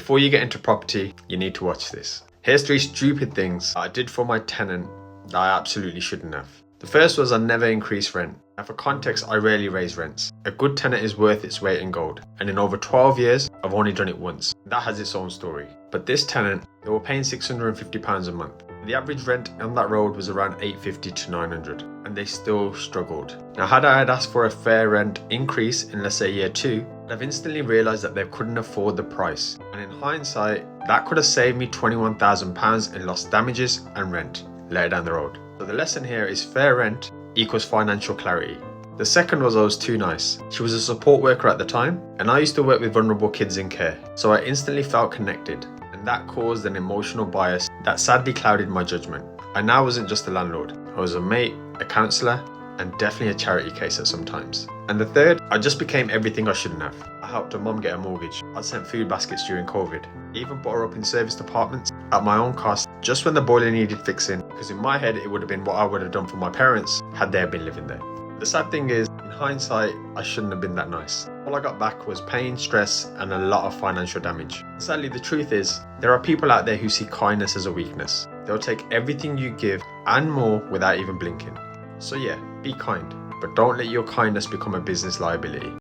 Before you get into property, you need to watch this. Here's 3 stupid things I did for my tenant that I absolutely shouldn't have. The first was I never increased rent. Now for context, I rarely raise rents. A good tenant is worth its weight in gold, and in over 12 years, I've only done it once. That has its own story. But this tenant, they were paying £650 a month. The average rent on that road was around £850 to £900, and they still struggled. Now had I asked for a fair rent increase in, let's say, year 2, I've instantly realised that they couldn't afford the price. And in hindsight, that could have saved me £21,000 in lost damages and rent later down the road. So the lesson here is fair rent equals financial clarity. The second was I was too nice. She was a support worker at the time, and I used to work with vulnerable kids in care, so I instantly felt connected, and that caused an emotional bias that sadly clouded my judgment. I now wasn't just a landlord, I was a mate, a counsellor, and definitely a charity case at some times. And the third, I just became everything I shouldn't have. I helped her mum get a mortgage. I sent food baskets during COVID. Even put her up in service departments at my own cost just when the boiler needed fixing, because in my head it would have been what I would have done for my parents had they been living there. The sad thing is, in hindsight, I shouldn't have been that nice. All I got back was pain, stress, and a lot of financial damage. Sadly, the truth is, there are people out there who see kindness as a weakness. They'll take everything you give and more without even blinking. So yeah, be kind, but don't let your kindness become a business liability.